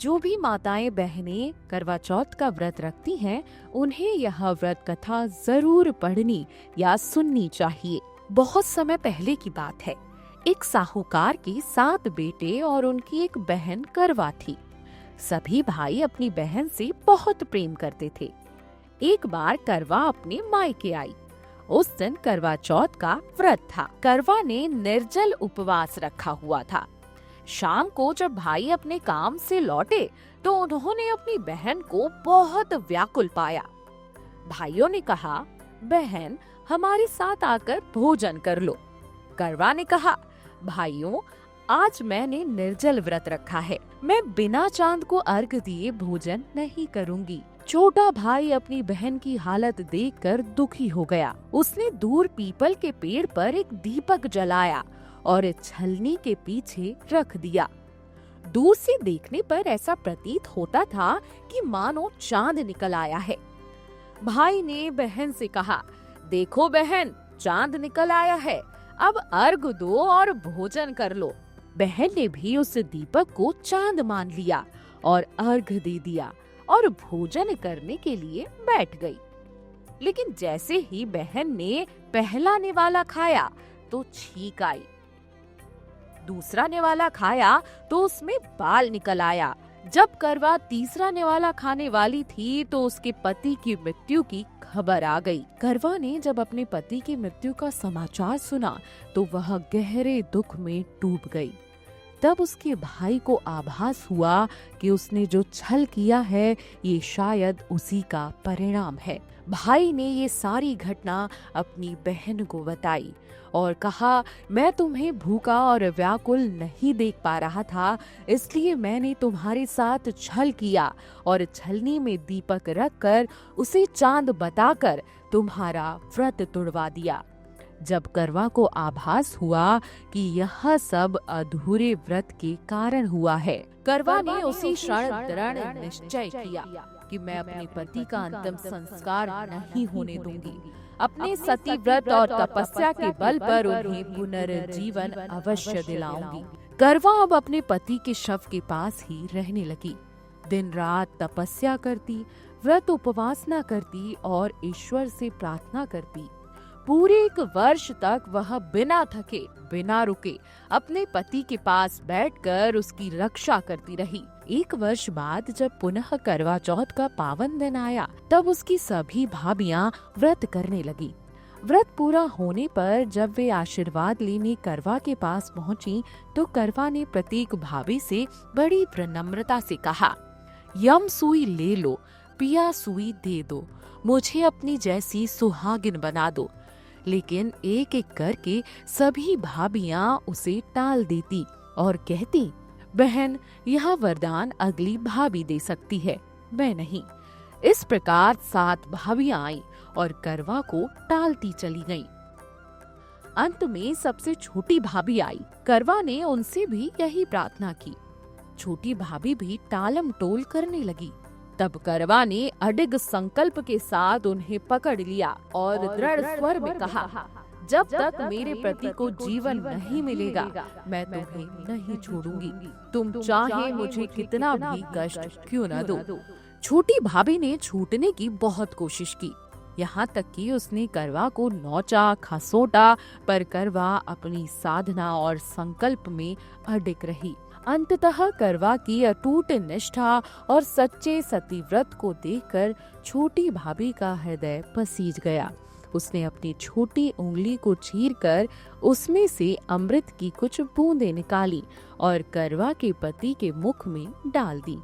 जो भी माताएं बहनें करवा चौथ का व्रत रखती हैं, उन्हें यह व्रत कथा जरूर पढ़नी या सुननी चाहिए। बहुत समय पहले की बात है। एक साहूकार के 7 बेटे और उनकी एक बहन करवा थी। सभी भाई अपनी बहन से बहुत प्रेम करते थे। एक बार करवा अपने मायके आई। उस दिन करवा चौथ का व्रत था। करवा ने निर्जल उपवास रखा हुआ था। शाम को जब भाई अपने काम से लौटे तो उन्होंने अपनी बहन को बहुत व्याकुल पाया। भाइयों ने कहा, बहन हमारे साथ आकर भोजन कर लो। करवा ने कहा, भाइयों आज मैंने निर्जल व्रत रखा है, मैं बिना चांद को अर्घ दिए भोजन नहीं करूंगी। छोटा भाई अपनी बहन की हालत देखकर दुखी हो गया। उसने दूर पीपल के पेड़ पर एक दीपक जलाया और छलनी के पीछे रख दिया। दूर से देखने पर ऐसा प्रतीत होता था कि मानो चांद निकल आया है। भाई ने बहन से कहा, देखो बहन, चांद निकल आया है, अब अर्घ दो और भोजन कर लो। बहन ने भी उस दीपक को चांद मान लिया और अर्घ दे दिया और भोजन करने के लिए बैठ गई। लेकिन जैसे ही बहन ने पहला निवाला खाया तो छींक आई। दूसरा निवाला खाया तो उसमें बाल निकल आया। जब करवा तीसरा निवाला खाने वाली थी तो उसके पति की मृत्यु की खबर आ गई। करवा ने जब अपने पति की मृत्यु का समाचार सुना तो वह गहरे दुख में डूब गई। तब उसके भाई को आभास हुआ कि उसने जो छल किया है ये शायद उसी का परिणाम है। भाई ने ये सारी घटना अपनी बहन को बताई और कहा, मैं तुम्हें भूखा और व्याकुल नहीं देख पा रहा था, इसलिए मैंने तुम्हारे साथ छल किया और छलनी में दीपक रखकर उसे चांद बताकर तुम्हारा व्रत तुड़वा दिया। जब करवा को आभास हुआ कि यह सब अधूरे व्रत के कारण हुआ है, करवा ने उसी क्षण दृढ़ निश्चय किया कि मैं अपने पति का अंतिम संस्कार नहीं होने दूंगी। अपने सती व्रत और तपस्या के बल पर उन्हें पुनर्जीवन अवश्य दिलाऊंगी। करवा अब अपने पति के शव के पास ही रहने लगी। दिन रात तपस्या करती, व्रत उपवास न करती और ईश्वर से प्रार्थना करती। पूरे 1 वर्ष तक वह बिना थके बिना रुके अपने पति के पास बैठकर उसकी रक्षा करती रही। 1 वर्ष बाद जब पुनः करवा चौथ का पावन दिन आया तब उसकी सभी भाभियां व्रत करने लगी। व्रत पूरा होने पर जब वे आशीर्वाद लेने करवा के पास पहुंची तो करवा ने प्रत्येक भाभी से बड़ी विनम्रता से कहा, यम सुई ले लो, पिया सुई दे दो, मुझे अपनी जैसी सुहागिन बना दो। लेकिन एक एक करके सभी भाभियां उसे टाल देती और कहती, बहन यह वरदान अगली भाभी दे सकती है, मैं नहीं। इस प्रकार 7 भाभियां आईं और करवा को टालती चली गईं। अंत में सबसे छोटी भाभी आई। करवा ने उनसे भी यही प्रार्थना की। छोटी भाभी भी टालम टोल करने लगी। तब करवा ने अडिग संकल्प के साथ उन्हें पकड़ लिया और दृढ़ स्वर में कहा, जब तक मेरे प्रति को जीवन नहीं मिलेगा मैं तुम्हें नहीं छोड़ूंगी, तुम चाहे मुझे कितना भी कष्ट क्यों न दो। छोटी भाभी ने छूटने की बहुत कोशिश की, यहाँ तक कि उसने करवा को नोचा खसोटा, पर करवा अपनी साधना और संकल्प में अडिग रही। अंततः करवा की अटूट निष्ठा और सच्चे सतीव्रत को देखकर छोटी भाभी का हृदय पसीज गया। उसने अपनी छोटी उंगली को चीरकर उसमें से अमृत की कुछ बूंदें निकाली और करवा के पति के मुख में डाल दी।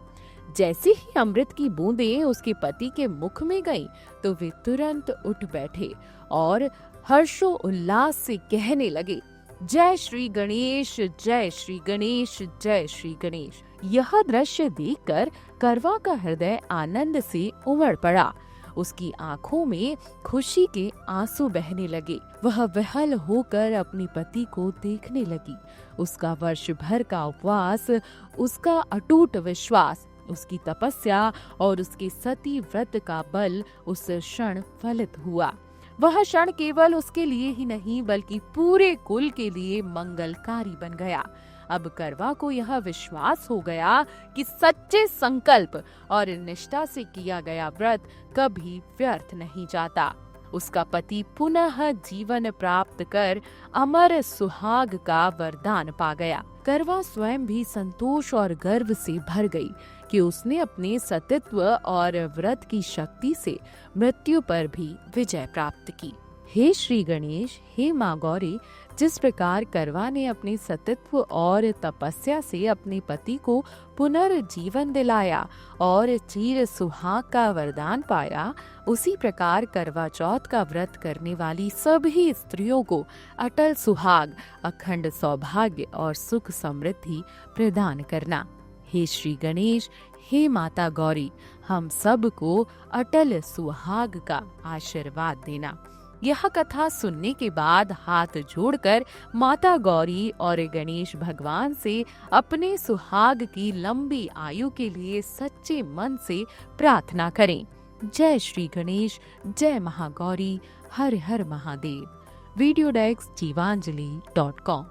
जैसे ही अमृत की बूंदें उसके पति के मुख में गईं, तो वे तुरंत उठ बैठे और हर्षो उल्लास से कहने लगे, जय श्री गणेश, जय श्री गणेश, जय श्री गणेश। यह दृश्य देखकर करवा का हृदय आनंद से उमड़ पड़ा। उसकी आंखों में खुशी के आंसू बहने लगे। वह विह्वल होकर अपने पति को देखने लगी। उसका वर्ष भर का उपवास, उसका अटूट विश्वास, उसकी तपस्या और उसके सती व्रत का बल उस क्षण फलित हुआ। वह क्षण केवल उसके लिए ही नहीं बल्कि पूरे कुल के लिए मंगलकारी बन गया। अब करवा को यह विश्वास हो गया कि सच्चे संकल्प और निष्ठा से किया गया व्रत कभी व्यर्थ नहीं जाता। उसका पति पुनः जीवन प्राप्त कर अमर सुहाग का वरदान पा गया। करवा स्वयं भी संतोष और गर्व से भर गई कि उसने अपने सतीत्व और व्रत की शक्ति से मृत्यु पर भी विजय प्राप्त की। हे श्री गणेश, हे माँ गौरी, जिस प्रकार करवा ने अपने सतीत्व और तपस्या से अपने पति को पुनर्जीवन दिलाया और चिर सुहाग का वरदान पाया, उसी प्रकार करवा चौथ का व्रत करने वाली सभी स्त्रियों को अटल सुहाग, अखंड सौभाग्य और सुख समृद्धि प्रदान करना। हे श्री गणेश, हे माता गौरी, हम सब को अटल सुहाग का आशीर्वाद देना। यह कथा सुनने के बाद हाथ जोड़कर माता गौरी और गणेश भगवान से अपने सुहाग की लंबी आयु के लिए सच्चे मन से प्रार्थना करें। जय श्री गणेश, जय महागौरी, हर हर महादेव। वीडियो डेस्क जीवांजलि.com।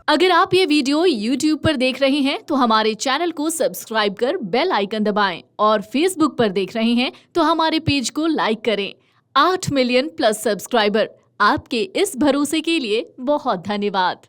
अगर आप ये वीडियो YouTube पर देख रहे हैं तो हमारे चैनल को सब्सक्राइब कर बेल आइकन दबाएं, और Facebook पर देख रहे हैं तो हमारे पेज को लाइक करें। 8 मिलियन प्लस सब्सक्राइबर, आपके इस भरोसे के लिए बहुत धन्यवाद।